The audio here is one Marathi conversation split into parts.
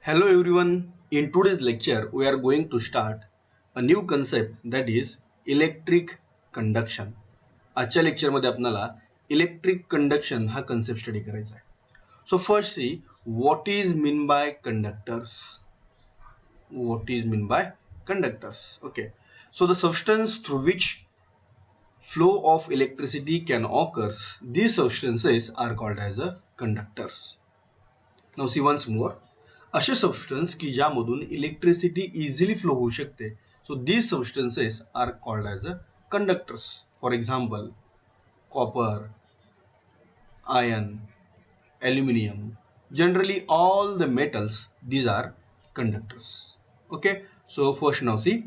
Hello everyone. In today's lecture, we are going to start a new concept that is electric conduction. आजच्या लेक्चरमध्ये आपल्याला इलेक्ट्रिक कंडक्शन हा कन्सेप्ट स्टडी करायचा आहे. So first C what is mean bye conductors. What is mean by conductors? Okay. So the substance through which flow of electricity can occur, these substances are called as a conductors. Now see once more. असे सबस्टन्स की ज्यामधून इलेक्ट्रिसिटी इझिली फ्लो होऊ शकते. So these substances are called as a conductors. For example copper, iron, aluminium, generally all the metals these are conductors. Okay, so first now see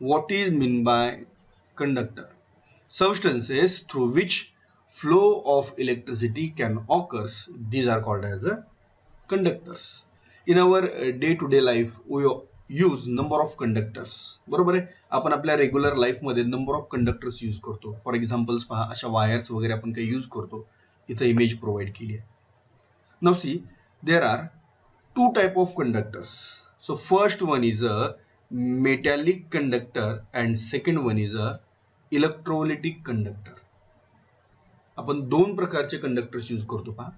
what is mean by conductor. Substances through which flow of electricity can occurs, these are called as a conductors. In our day to day life we use number of conductors. बरोबर आहे, आपण आपल्या रेग्युलर लाईफमध्ये नंबर ऑफ कंडक्टर्स यूज करतो. फॉर एक्झाम्पल्स पहा, अशा वायर्स वगैरे आपण काही यूज करतो. इथं इमेज प्रोव्हाइड केली आहे. Now see there are two type of conductors. So first one is a metallic conductor and second one is a electrolytic conductor. आपण दोन प्रकारचे कंडक्टर्स यूज करतो पहा.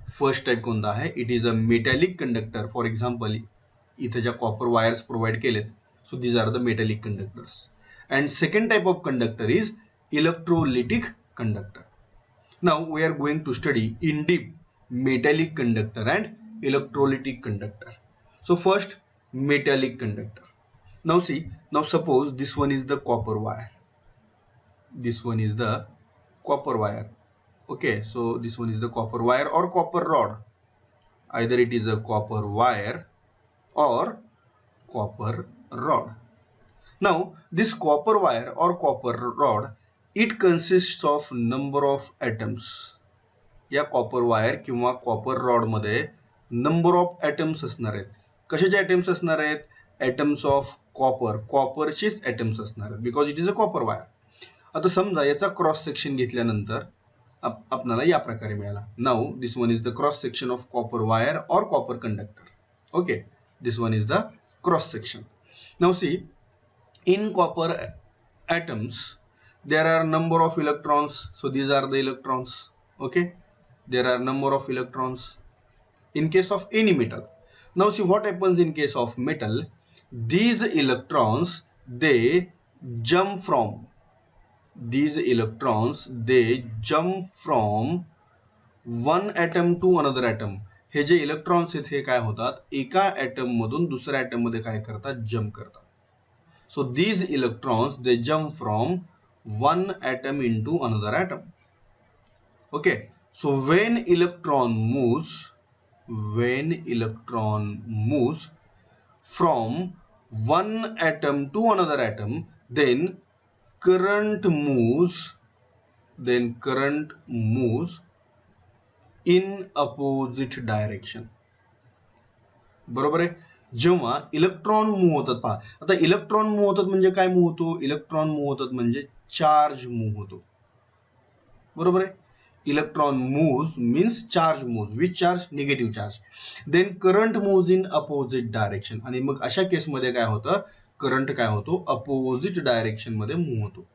फर्स्ट टाइप कोणता आहे? It is a metallic conductor. For example इथे ज्या कॉपर वायर्स प्रोव्हाइड केलेत, so these are the metallic conductors. And second type of conductor is electrolytic conductor. Now we are going to study in deep metallic conductor and electrolytic conductor. So first metallic conductor. Now see, now suppose this one is the copper wire. This one is the copper wire. Okay, so this one is the copper wire or copper rod. Either it is a copper wire or copper rod. Now this copper wire or copper rod, it consists of number of atoms. या कॉपर वायर किंवा कॉपर रॉड मध्ये नंबर ऑफ ॲटम्स असणार आहेत. कशाचे ॲटम्स असणार आहेत? Atoms of copper. कॉपरचेच ॲटम्स असणार आहेत because it is a copper wire. आता समजा याचा क्रॉस सेक्शन घेतल्यानंतर आपल्याला या प्रकारे मिळाला. Now this one is the cross section of copper wire और copper conductor. Okay, this one is the cross section. Now see, in copper atoms there are number of electrons, so these are the electrons. Okay, there are number of electrons in case of any metal. Now see what happens in case of metal. These electrons they jump from one atom to another atom. हे जे इलेक्ट्रॉन्स आहेत हे काय होतात? एका ॲटम मधून दुसऱ्या ॲटम मध्ये काय करतात? जम्प करतात. So these electrons they jump from one atom into another atom. Okay, so when electron moves from one atom to another atom, then current moves in opposite direction. बरोबर आहे. जेव्हा इलेक्ट्रॉन मूव्ह होतात पहा. आता इलेक्ट्रॉन मूव्ह होतात म्हणजे काय मूव्ह होतो? इलेक्ट्रॉन मूव्ह होतात म्हणजे चार्ज मूव्ह होतो. बरोबर आहे. Electron moves means charge moves. Which charge? Negative charge. Then current moves in opposite direction. आणि मग अशा केसमध्ये काय होतं? करंट काय होतो? अपोजिट डायरेक्शन मध्ये मूव्ह होतो.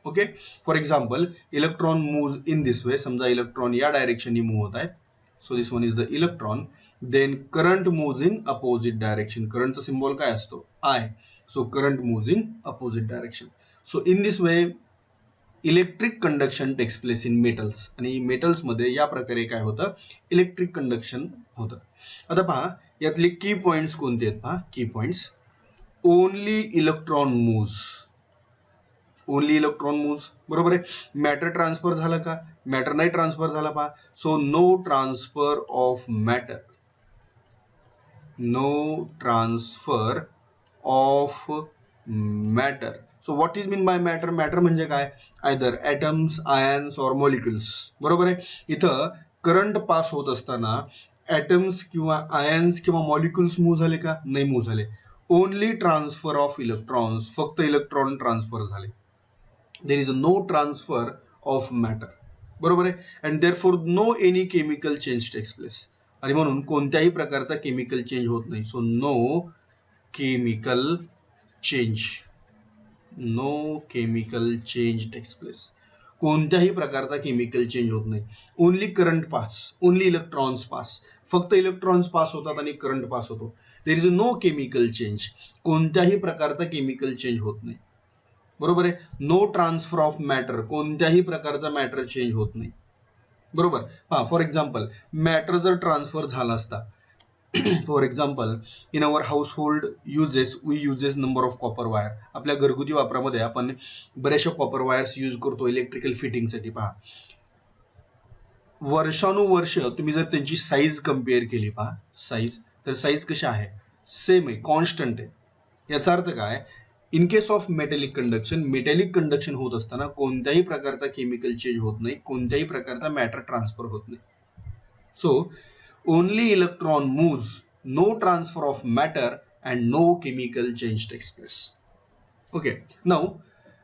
Okay, for example electron moves in this way. समजा इलेक्ट्रॉन या डायरेक्शननी मूव्ह होत आहेत. So this one is the electron. Then current moves in opposite direction. करंटचा सिम्बॉल काय असतो? I. So current moves in opposite direction. So in this way electric conduction takes place in metals. आणि मेटल्समध्ये या प्रकारे काय होतं? इलेक्ट्रिक कंडक्शन होतं. आता पहा यातले की पॉइंट्स कोणते आहेत पहा. की points: only electron moves. Only electron moves. बरोबर आहे. मॅटर ट्रान्सफर झाला का? मॅटर नाही ट्रान्सफर झाला पहा. So no transfer of matter. No transfer of matter. So what is mean by matter? Matter म्हणजे काय? आयदर ॲटम्स, आयन्स और मॉलिक्युल्स. बरोबर आहे. इथं करंट पास होत असताना ॲटम्स किंवा आयन्स किंवा मॉलिक्युल्स मूव्ह झाले का? नाही मूव्ह झाले. Only transfer of electrons. फक्त इलेक्ट्रॉन ट्रान्सफर झाले. There is no transfer of matter. बरोबर आहे. And therefore no any chemical change takes place. आणि म्हणून कोणत्याही प्रकारचा केमिकल चेंज होत नाही. So no chemical change, no chemical change takes place. कोणत्याही प्रकारचा केमिकल चेंज होत नाही. Only current pass, only electrons pass. फक्त इलेक्ट्रॉन्स पास होतात आणि करंट पास होतो. There is no chemical change. कोणत्याही प्रकारचा केमिकल चेंज होत नाही. बरोबर आहे. नो ट्रान्सफर ऑफ मॅटर, कोणत्याही प्रकारचा मॅटर चेंज होत नाही. बरोबर. हा, फॉर एक्झाम्पल मॅटर जर ट्रान्सफर झाला असता, for example in our household uses we uses number of copper wire. आपल्या घरगुती वापरामध्ये आपण बरेचशा कॉपर वायर्स यूज करतो इलेक्ट्रिकल फिटिंगसाठी. पहा, वर्षानुवर्ष तुम्ही जर त्यांची साईज कम्पेअर केली, पहा साईज, तर साईज कशी आहे, सेम आहे, कॉन्स्टंट आहे. याचा अर्थ काय, in case of metallic conduction, metallic conduction होत असताना कोणत्याही प्रकारचा केमिकल चेंज होत नाही, कोणत्याही प्रकारचा मॅटर ट्रान्सफर होत नाही. So only electron moves, no transfer of matter and no chemical change takes place. Okay, now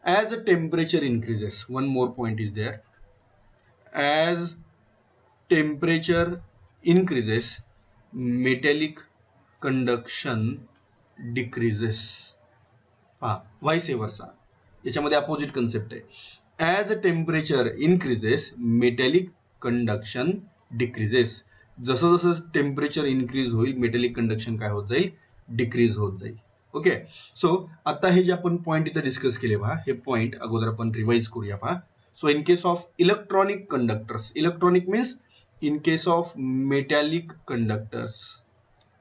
as temperature increases, one more point is there, as temperature increases metallic conduction decreases. पहा, व्हाईस वर्सा, याच्यामध्ये अपोजिट कन्सेप्ट आहे. As temperature increases metallic conduction decreases. जसं जसं टेम्परेचर इन्क्रीज होईल मेटॅलिक कंडक्शन काय होत जाईल, डिक्रीज होत जाईल. ओके, सो आता हे जे आपण पॉईंट इथं डिस्कस केले पहा, हे पॉईंट अगोदर आपण रिवाइज करूया. पहा, so in case of electronic conductors, electronic means in case of metallic conductors.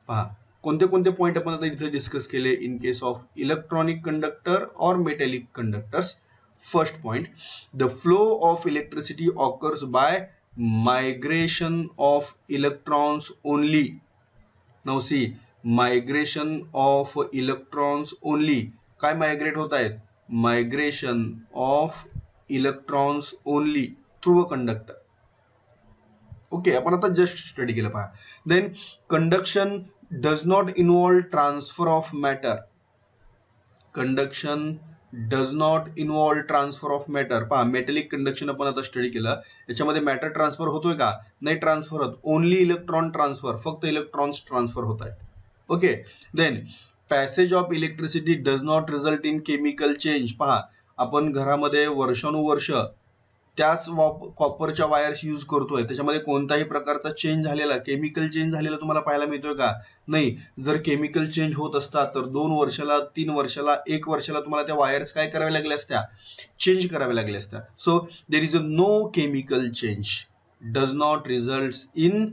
पहा, कोणते कोणते पॉईंट आपण आता इथे डिस्कस केले in case of electronic conductor और metallic conductors. First point, the flow of electricity occurs by migration of electrons only. Now see, migration of electrons only. काय मायग्रेट होत आहेत, migration of electrons only through a conductor. Okay, आपण आता जस्ट स्टडी केलं. पहा, then conduction does not involve transfer of matter. Conduction does not involve transfer of matter. पहा, मेटॅलिक कंडक्शन आपण आता स्टडी केलं, याच्यामध्ये मॅटर ट्रान्सफर होतोय का, नाही ट्रान्सफर होत. ओनली इलेक्ट्रॉन ट्रान्सफर, फक्त इलेक्ट्रॉन्स ट्रान्सफर होत आहेत. Okay, then passage of electricity does not result in chemical change. पहा, आपण घरामध्ये वर्षानुवर्ष त्याच कॉपरच्या वायर्स यूज करतोय, त्याच्यामध्ये कोणताही प्रकारचा चेंज झालेला, केमिकल चेंज झालेला तुम्हाला पाहायला मिळतोय का, नाही. जर केमिकल चेंज होत असतात तर 2 वर्षाला, 3 वर्षाला, 1 वर्षाला तुम्हाला त्या वायर्स काय कराव्या लागल्या असत्या, चेंज कराव्या लागल्या असत्या. So there is a no chemical change, does not result in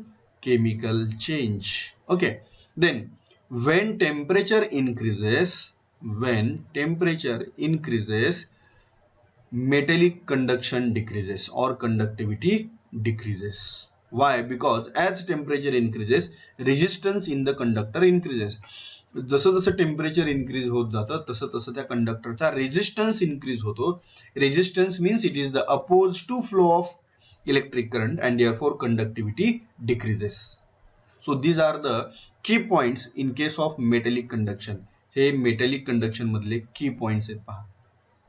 chemical change. Okay, then when temperature increases, when temperature increases metallic conduction decreases or conductivity decreases. Why? Because as temperature increases resistance in the conductor increases. जसं जसं टेम्परेचर इन्क्रीज होत जातं तसं तसं त्या कंडक्टरचा रेजिस्टन्स इन्क्रीज होतो. Resistance means it is the oppose to flow of electric current and therefore conductivity decreases. So these are the key points in case of metallic conduction. हे मेटॅलिक कंडक्शन मधले की पॉइंट्स आहेत. पहा,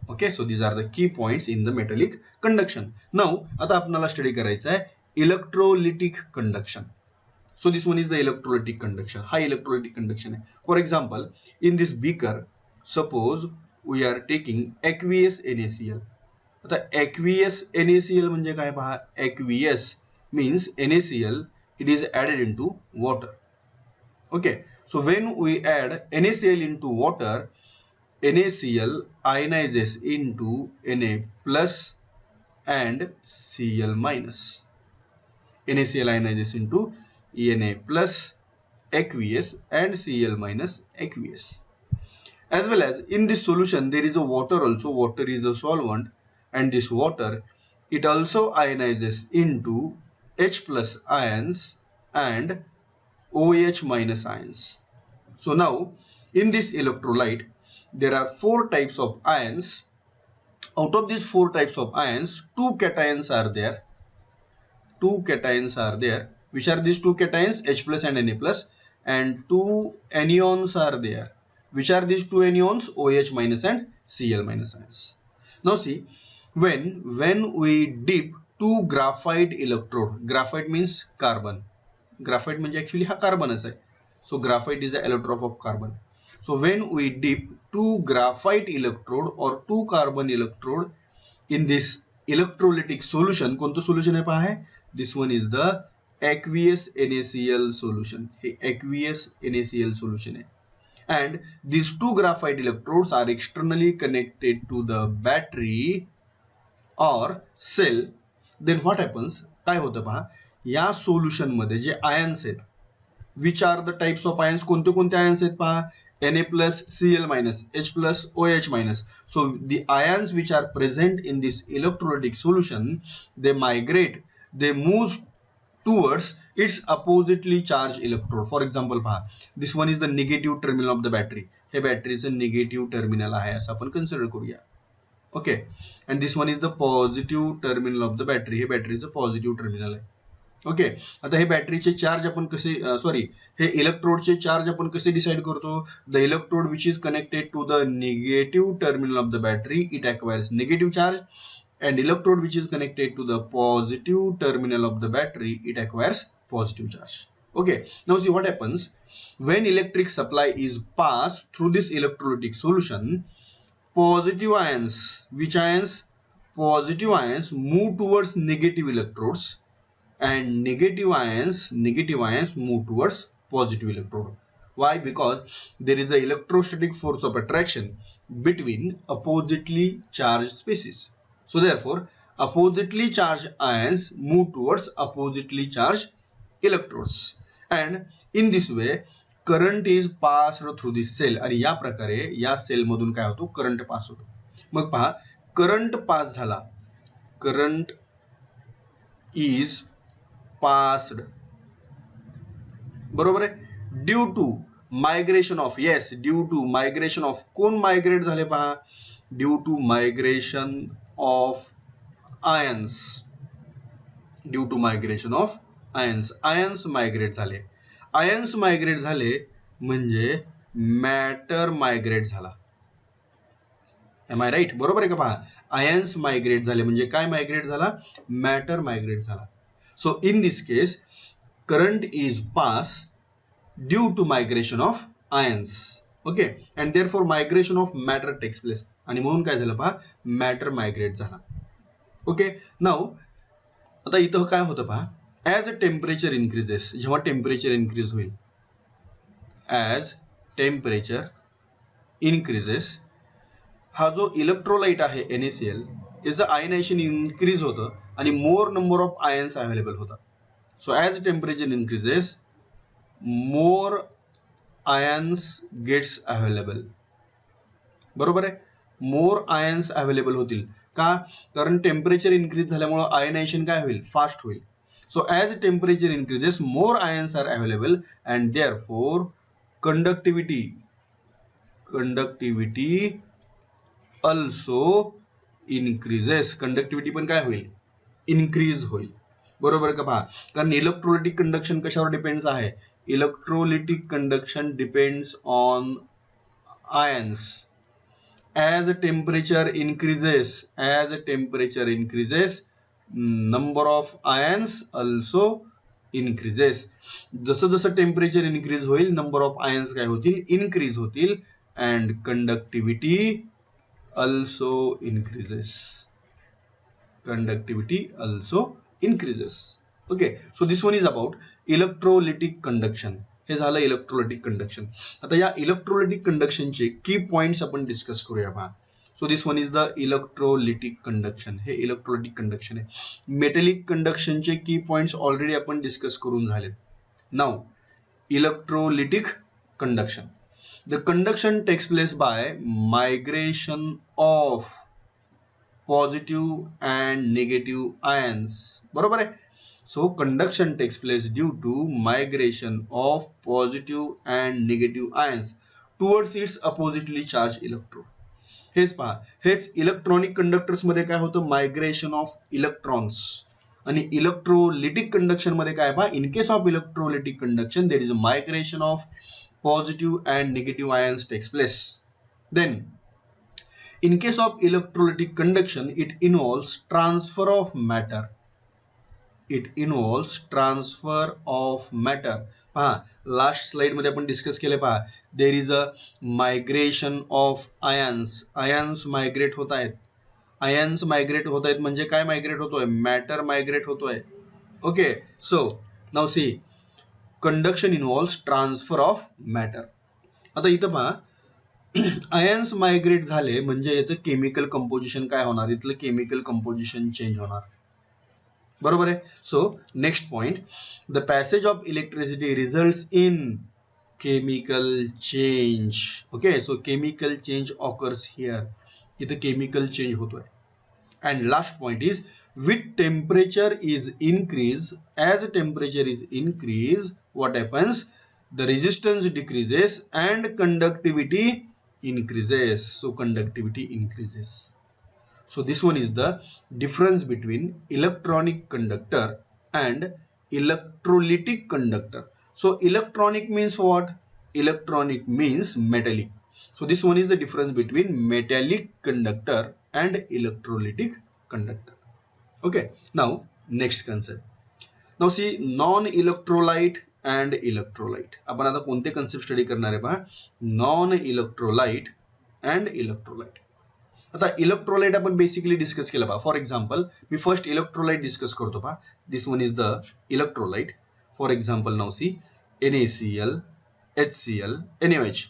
okay, so these are the key points in the metallic conduction. Now आता आपल्याला स्टडी करायचं आहे electrolytic conduction. So this one is the electrolytic conduction. हा इलेक्ट्रोलिटिक कंडक्शन आहे. For example, in this beaker suppose we are taking aqueous NaCl. आता एक्वियस NaCl म्हणजे काय, पहा, aqueous means NaCl, it is added into water. Okay, so when we add NaCl into water, NaCl ionizes into Na plus and Cl minus. NaCl ionizes into Na plus aqueous and Cl minus aqueous. As well as in this solution there is a water also. Water is a solvent, and this water, it also ionizes into H plus ions and OH minus ions. So now in this electrolyte there are 4 types of ions. Out of these 4 types of ions, 2 cations are there. 2 cations are there. Which are these 2 cations? H plus and Na plus. And 2 anions are there. Which are these 2 anions? OH minus and Cl minus ions. Now see, when we dip 2 graphite electrode, graphite means carbon, graphite म्हणजे ऍक्च्युली हा कार्बनच आहे. So graphite is a allotrope of carbon. So when we dip two graphite electrode or two carbon electrode in this electrolytic solution, कोणतं सोल्युशन आहे पहा, this one is the aqueous NaCl solution. हे aqueous NaCl solution आहे. And these two graphite electrodes are externally connected to the battery or cell. Then what happens, काय होतं पहा, या सोल्युशन मध्ये जे आयन्स आहेत, which are the types of ions, कोणते कोणते आयन्स आहेत पहा, Na plus Cl minus H plus OH minus. So the ions which are present in this electrolytic solution, they migrate, they move towards its oppositely charged electrode. For example पहा, this one is the negative terminal of the battery. हे बॅटरीचं निगेटिव्ह टर्मिनल आहे असं आपण कन्सिडर करूया. Okay, and this one is the positive terminal of the battery. हे बॅटरीचं पॉझिटिव्ह टर्मिनल आहे. ओके, आता हे बॅटरीचे चार्ज आपण कसे हे इलेक्ट्रोडचे चार्ज आपण कसे डिसाइड करतो. The electrode which is connected to the negative terminal of the battery, it acquires negative charge, and electrode which is connected to the positive terminal of the battery, it acquires positive charge. Okay, now see what happens when electric supply is passed through this electrolytic solution. Positive ions, which ions? Positive ions move towards negative electrodes, and negative ions move towards positive electrode. Why? Because there is a electrostatic force of attraction between oppositely charged species. So therefore oppositely charged ions move towards oppositely charged electrodes, and in this way current is passed through this cell. आणि या प्रकारे या सेल मधून काय होतो, करंट पास होतो. मग पहा, करंट पास झाला, करंट इज पास्ड, बरोबर आहे, due to migration of, yes, due to migration of, कोण मायग्रेट झाले पहा, due to migration of ions, due to migration of ions. Ions migrate झाले, आयन्स मायग्रेट झाले म्हणजे मॅटर मायग्रेट झाला. Am I right? बरोबर आहे का पहा, आयन्स मायग्रेट झाले म्हणजे काय मायग्रेट झाला, मॅटर मायग्रेट झाला. So in this case current is pass due to migration of ions. Okay, and therefore migration of matter takes place, आणि म्हणून काय झालं पहा, मॅटर मायग्रेट झाला. ओके, नाऊ आता इथं काय होतं पहा, ॲज अ टेम्परेचर इन्क्रीजेस, जेव्हा टेम्परेचर इन्क्रीज होईल, ॲज टेम्परेचर इन्क्रीजेस, हा जो इलेक्ट्रोलाइट आहे NaCl, याचं आयनायझेशन इन्क्रीज होतं आणि मोर नंबर ऑफ आयन्स अवेलेबल होतात. सो ॲज टेम्परेचर इन्क्रीजेस, मोर आयन्स गेट्स अवेलेबल. बरोबर आहे, मोर आयन्स अवेलेबल होतील. का? कारण टेम्परेचर इन्क्रीज झाल्यामुळं आयनायझेशन काय होईल, फास्ट होईल. So as temperature increases, more ions are available, and therefore conductivity also increases. Conductivity पण काय होईल, इन्क्रीज होईल. बरोबर का पहा, कारण इलेक्ट्रोलिटिक कंडक्शन कशावर डिपेंड्स आहे, electrolytic conduction depends on ions. as temperature increases, number of ions also increases. जसं जसं टेम्परेचर इन्क्रीज होईल, नंबर ऑफ आयन्स काय होतील, इन्क्रीज होतील, and conductivity also increases. Conductivity also increases. Okay, so this one is about electrolytic conduction. हे झालं इलेक्ट्रोलाइटिक कंडक्शन. आता या इलेक्ट्रोलाइटिक कंडक्शनचे की पॉइंट्स आपण डिस्कस करूया पहा. So this one is the electrolytic conduction. हे इलेक्ट्रोलिटिक कंडक्शन आहे. मेटलिक कंडक्शनचे की पॉइंट्स ऑलरेडी आपण डिस्कस करून झालेत. Now electrolytic conduction, the conduction takes place by migration of positive and negative ions. बरोबर आहे. So conduction takes place due to migration of positive and negative ions towards its oppositely charged electrode. हेच पहा, हेच इलेक्ट्रॉनिक कंडक्टर्स मध्ये काय होतं, मायग्रेशन ऑफ इलेक्ट्रॉन्स. आणि इलेक्ट्रोलिटिक कंडक्शन मध्ये काय पहा, in case of electrolytic conduction there is a migration of positive and negative ions takes place. Then in case of electrolytic conduction it involves transfer of matter. It involves transfer of matter. पहा लास्ट स्लाइडमध्ये आपण डिस्कस केले. पहा देर is a migration of ions. Ions migrate होत आहेत. आयन्स मायग्रेट होत आहेत म्हणजे काय मायग्रेट होतोय? मॅटर मायग्रेट होतोय. Okay, so now see conduction involves transfer of matter. आता इथं पहा आयन्स मायग्रेट झाले म्हणजे याचं केमिकल कंपोजिशन काय होणार? इथलं केमिकल कंपोजिशन चेंज होणार. बरोबर आहे. So next point, the passage of electricity results in chemical change. Okay, so chemical change occurs here. इथं केमिकल चेंज होतोय. And last point is with temperature is increase, as temperature is increase, what happens? The resistance decreases and conductivity increases. So conductivity increases. So this one is the difference between electronic conductor and electrolytic conductor. So electronic means what? Electronic means metallic. So this one is the difference between metallic conductor and electrolytic conductor. Okay, now next concept. Now see non-electrolyte and electrolyte. आपण आता कोणते कन्सेप्ट स्टडी करणार आहे पहा? Non electrolyte and electrolyte. आता इलेक्ट्रोलाइट आपण बेसिकली डिस्कस केलं पहा. फॉर एक्झाम्पल मी फर्स्ट इलेक्ट्रोलाइट डिस्कस करतो पहा. This one is the electrolyte. For example now see NaCl, HCl, NaOH.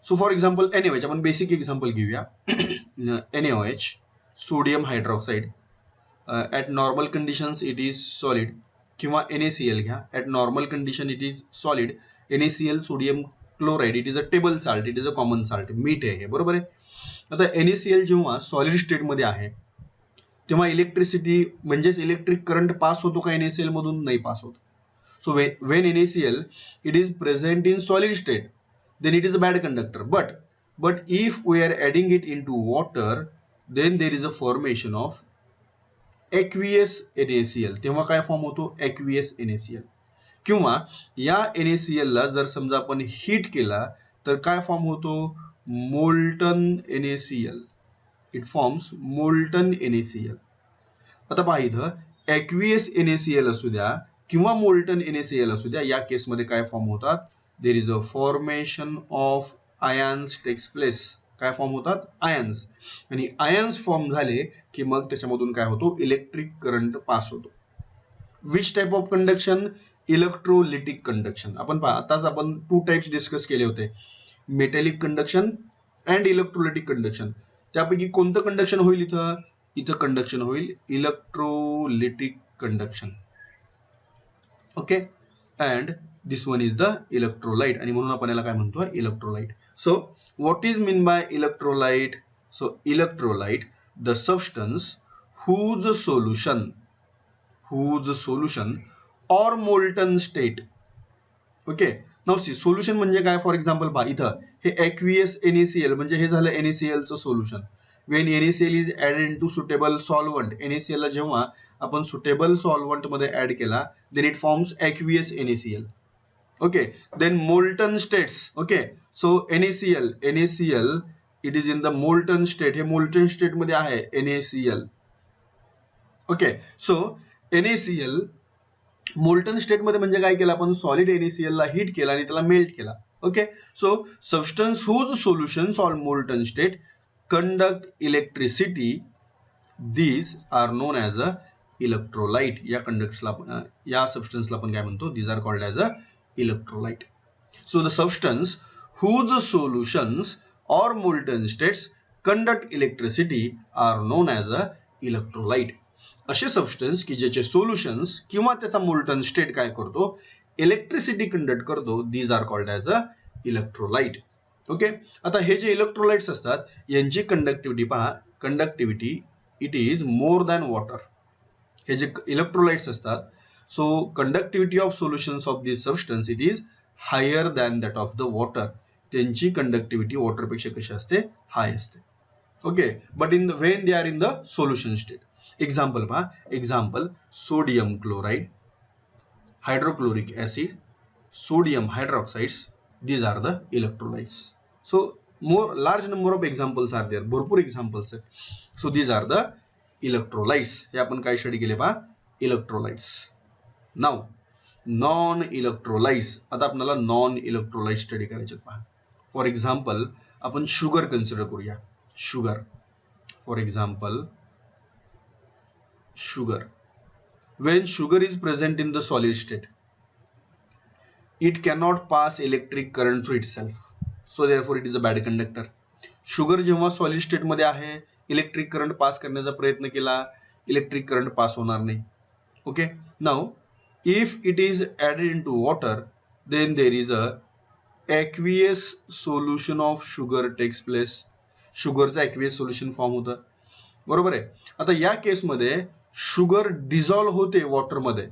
So for example NaOH आपण बेसिक एक्झाम्पल घेऊया. NaOH, sodium hydroxide. At normal conditions it is solid. किंवा NaCl घ्या. At normal condition it is solid. NaCl sodium chloride it is a table salt, it is a common salt, मीठ आहे हे. बरोबर आहे. आता NaCl जेव्हा सॉलिड स्टेटमध्ये आहे तेव्हा इलेक्ट्रिसिटी म्हणजेच इलेक्ट्रिक करंट पास होतो का NaCl मधून? नाही पास होत. So when NaCl it is present in solid state then it is a bad conductor. But if we are adding it into water, then there is a formation of aqueous NaCl. तेव्हा काय फॉर्म होतो? aqueous NaCl. किंवा या NaCl ला जर समजा आपण हीट केला तर काय फॉर्म होतो? Molten NaCl. It forms molten NaCl. आता पहा इथं aqueous NaCl असू द्या किंवा मोल्टन NaCl असू द्या, या केसमध्ये काय फॉर्म होतात? There is a formation of ions takes place. काय फॉर्म होतात? आयन्स. आणि आयन्स फॉर्म झाले की मग त्याच्यामधून काय होतो? इलेक्ट्रिक करंट पास होतो. Which type of conduction? Electrolytic conduction. आपण पहा आताच आपण 2 टाइप्स डिस्कस केले होते, metallic conduction and electrolytic conduction. त्यापैकी कोणतं कंडक्शन होईल इथं? इथं कंडक्शन होईल electrolytic conduction. Okay, and this one is the electrolyte. आणि म्हणून आपण याला काय म्हणतो? Electrolyte. So what is mean by electrolyte? So electrolyte the substance whose solution or molten state. Okay, now see solution म्हणजे काय? फॉर एक्झाम्पल पहा इथं हे aqueous NaCl म्हणजे हे झालं NaCl चं solution. When NaCl is added in to suitable solvent. NaCl ला जेव्हा आपण सुटेबल सॉल्वंट मध्ये ऍड केला then it forms aqueous NaCl. Okay, then molten states. Okay, so NaCl it is in the molten state. हे मोल्टन स्टेट मध्ये आहे NaCl. Okay, so NaCl molten स्टेटमध्ये म्हणजे काय केलं आपण? सॉलिड NaCl ला हीट केला आणि त्याला मेल्ट केला. Okay, so substance whose solutions or molten state conduct electricity, these are known as a electrolyte. या सबस्टन्सला आपण काय म्हणतो? These are called as a electrolyte. So the substance whose solutions or molten states conduct electricity are known as a electrolyte. असे सबस्टन्स की ज्याचे सोल्युशन्स किंवा त्याचा मोल्टन स्टेट काय करतो? इलेक्ट्रिसिटी कंडक्ट करतो. These are called as a electrolyte. Okay, आता हे जे इलेक्ट्रोलाइट्स असतात यांची कंडक्टिव्हिटी पहा. Conductivity it is more than water. हे जे इलेक्ट्रोलाइट्स असतात, so conductivity of solutions of this substance it is higher than that of the water. त्यांची कंडक्टिव्हिटी वॉटरपेक्षा कशी असते? हाय असते. Okay, but in the when they are in the solution state. Example पहा. Example sodium chloride, hydrochloric acid, sodium hydroxides, these are the electrolytes. So large number of examples are there. भरपूर एक्झाम्पल्स आहेत. So these are the electrolytes. हे आपण काय स्टडी केले पहा? इलेक्ट्रोलाइट्स. Now non electrolytes. आता आपल्याला नॉन इलेक्ट्रोलाइट स्टडी करायचे पहा. फॉर एक्झाम्पल आपण शुगर कन्सिडर करूया. Sugar, for example sugar. When sugar is present in the solid state, it cannot pass electric current through itself. So therefore it is a bad conductor. Sugar जेव्हा सॉलिड स्टेटमध्ये आहे, इलेक्ट्रिक करंट पास करण्याचा प्रयत्न केला, इलेक्ट्रिक करंट पास होणार नाही. Okay. Now if it is added in to water, then there is a aqueous solution of sugar takes place. शुगरचं ॲक्वियस सोल्युशन फॉर्म होतं. बरोबर आहे. आता या केसमध्ये शुगर डिझॉल्व्ह होते वॉटरमध्ये,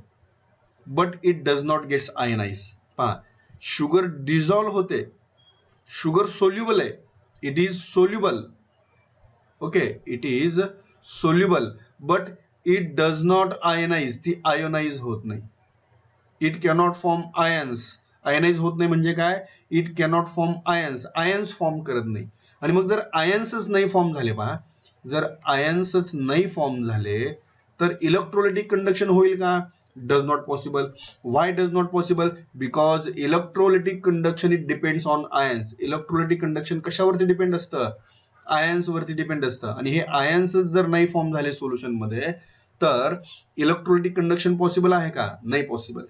but it does not gets ionize. पहा, शुगर डिझॉल्व्ह होते, शुगर सोल्युबल आहे, it is soluble. Okay, it is soluble, but it does not ionize. ती आयोनाइज होत नाही. It cannot form ions. Ionise होत नाही म्हणजे काय? It cannot form ions. Ions form करत नाही. आणि मग जर आयन्सच नाही फॉर्म झाले, पहा, जर आयन्सच नाही फॉर्म झाले तर इलेक्ट्रोलाइटिक कंडक्शन होईल का? Does not possible. Why does not possible? Because electrolytic conduction it depends on ions. Electrolytic conduction कशावरती डिपेंड असतं? आयन्स वरती डिपेंड असतं. आणि हे आयन्सच जर नाही फॉर्म झाले सोल्युशन मध्ये, तर इलेक्ट्रोलाइटिक कंडक्शन पॉसिबल आहे का? नाही possible.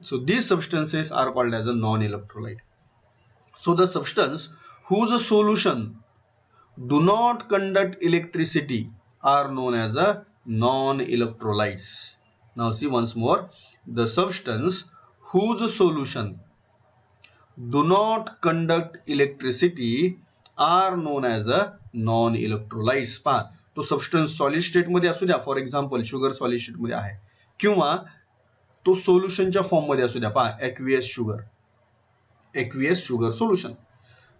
So these substances are called as a non-electrolyte. So the substance whose solution do not conduct electricity are known as a non-electrolytes. Now see once more, the substance whose solution do not conduct electricity are known as a non-electrolytes. पहा, तो सबस्टन्स सॉलिड स्टेटमध्ये असू द्या, फॉर एक्झाम्पल शुगर सॉलिड स्टेटमध्ये आहे, किंवा तो सोल्युशनच्या फॉर्ममध्ये असू द्या. पहा, aqueous sugar, aqueous sugar solution.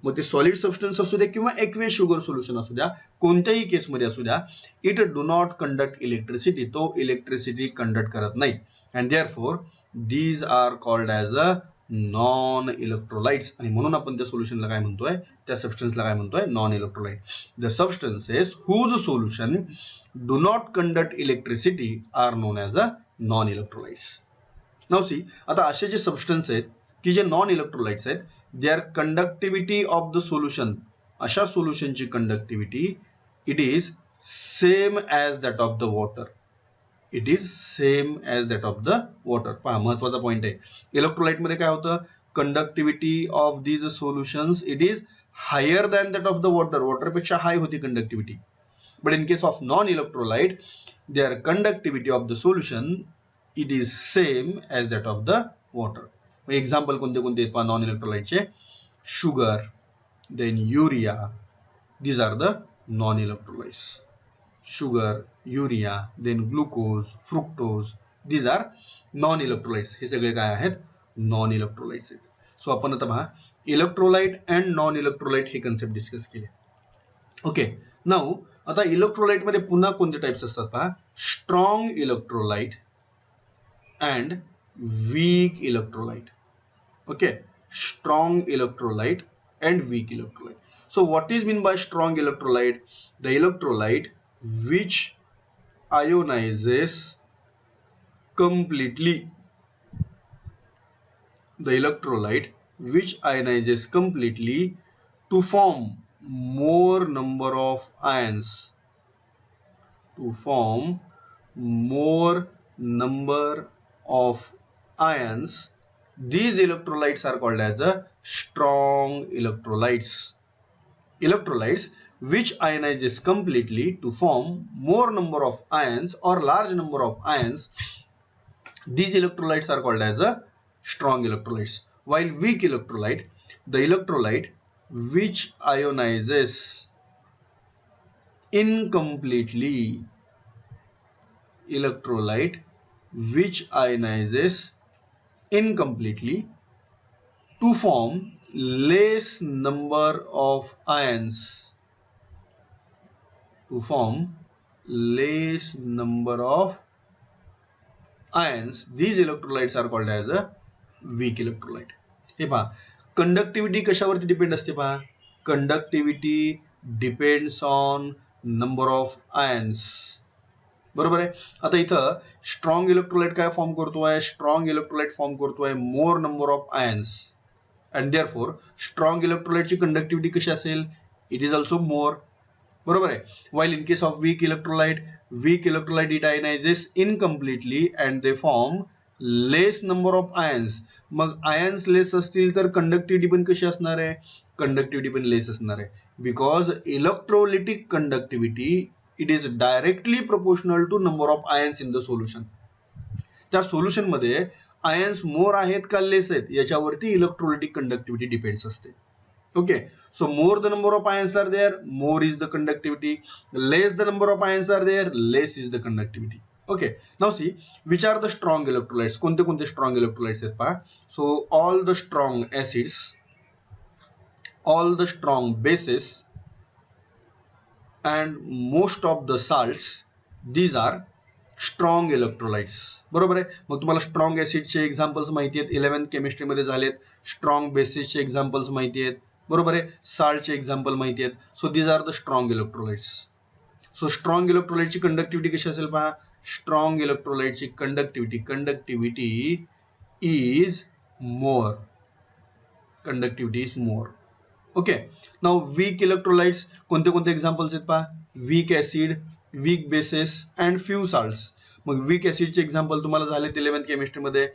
मग ते सॉलिड सबस्टन्स असू द्या किंवा ॲक्वियस शुगर सोल्युशन असू द्या, कोणत्याही केसमध्ये असू द्या, it do not conduct electricity. तो इलेक्ट्रिसिटी कंडक्ट करत नाही. And therefore these are called as a non electrolytes. आणि म्हणून आपण त्या सोल्युशनला काय म्हणतोय, त्या सबस्टन्सला काय म्हणतोय? Non electrolyte. The substances whose solution do not conduct electricity are known as a non electrolytes. Now see, आता असे जे सबस्टन्स आहेत की जे नॉन इलेक्ट्रोलाइट्स आहेत, they are conductivity of the solution. अशा सोल्युशनची conductivity it is same as that of the water. It is same as that of the water. पहा, महत्वाचा पॉईंट आहे. इलेक्ट्रोलाइटमध्ये काय होतं? Conductivity of these solutions it is higher than that of the water. वॉटरपेक्षा हाय होती conductivity. But in case of non electrolyte, their conductivity of the solution it is same as that of the water. Example कोणते कोणते आहेत पहा नॉन इलेक्ट्रोलाइटचे? Sugar, then urea, these are the non electrolytes. Sugar, urea, then glucose, fructose, these are non electrolytes. हे सगळे काय आहेत? नॉन इलेक्ट्रोलाइट्स आहेत. सो आपण आता पहा इलेक्ट्रोलाइट अँड नॉन इलेक्ट्रोलाइट हे कन्सेप्ट डिस्कस केले. ओके. नाऊ आता इलेक्ट्रोलाइटमध्ये पुन्हा कोणते टाइप्स असतात पहा? Strong electrolyte and weak electrolyte. Okay, strong electrolyte and weak electrolyte. So what is mean by strong electrolyte? The electrolyte which ionizes completely. The electrolyte which ionizes completely to form more number of ions. To form more number of ions, these electrolytes are called as a strong electrolytes. Electrolytes which ionizes completely to form more number of ions or large number of ions, these electrolytes are called as a strong electrolytes. While weak electrolyte, the electrolyte which ionizes incompletely, electrolyte which ionizes incompletely to form less number of ions. To form less number of ions, these electrolytes are called as a weak electrolyte. हे पहा, कंडक्टिव्हिटी कशावरती डिपेंड असते पहा? Conductivity depends on number of ions. बरोबर आहे. आता इथं स्ट्रॉंग इलेक्ट्रोलाइट काय फॉर्म करतोय, स्ट्रॉंग इलेक्ट्रोलाइट फॉर्म करतोय more number of ions and therefore strong इलेक्ट्रोलाइटची कंडक्टिव्हिटी कशी असेल, इट इज ऑल्सो मोर. बरोबर आहे. While in case of weak electrolyte it ionizes incompletely and they form less number of ions. मग आयन्स लेस असतील तर कंडक्टिव्हिटी पण कशी असणार आहे, कंडक्टिव्हिटी पण लेस असणार आहे. Because electrolytic conductivity it is directly proportional to number of ions in the solution. त्या सोल्युशनमध्ये आयन्स मोर आहेत का लेस आहेत याच्यावरती इलेक्ट्रोलिटिक कंडक्टिव्हिटी डिपेंड्स असते. Okay, so more the number of ions are there, more is the conductivity. Less the number of ions are there, less is the conductivity. Okay, now see which are the strong electrolytes. कोणते कोणते strong electrolytes आहेत पहा. So all the strong acids, all the strong bases and most of the salts, these are strong electrolytes. बरोबर आहे. मग तुम्हाला स्ट्रॉंग ऍसिडचे एक्झाम्पल्स माहिती आहेत, 11th केमिस्ट्रीमध्ये झालेत. स्ट्रॉंग बेसिसचे एक्झाम्पल्स माहिती आहेत. बरोबर आहे. साल्टचे एक्झाम्पल माहिती आहेत. So these are the strong electrolytes. So strong इलेक्ट्रोलाइटची कंडक्टिव्हिटी कशी असेल पहा. स्ट्रॉंग इलेक्ट्रोलाइटची conductivity is more. Conductivity is more. Okay. Now weak electrolytes कोणते कोणते एक्झाम्पल्स आहेत पहा. Weak acid, weak bases and few salts. मग वीक ऍसिडचे एक्झाम्पल तुम्हाला झालेत 11th केमिस्ट्रीमध्ये,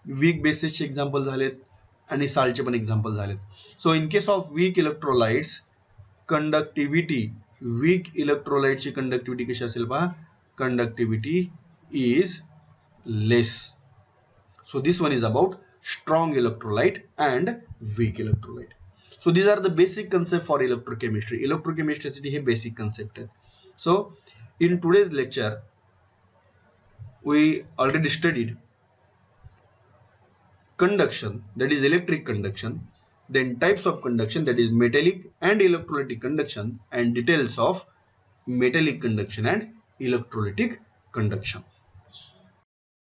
वीक बेसेसचे एक्झाम्पल झालेत आणि साल्टचे पण एक्झाम्पल झालेत. So in case of weak electrolytes conductivity, weak इलेक्ट्रोलाइटची कंडक्टिव्हिटी कशी असेल पहा. Conductivity is less. So this one is about strong electrolyte and weak electrolyte. So these are the basic concept for electrochemistry. Electrochemistry हे basic concept आहे. So in today's lecture we already studied conduction, that is electric conduction, then types of conduction, that is metallic and electrolytic conduction, and details of metallic conduction and electrolytic conduction.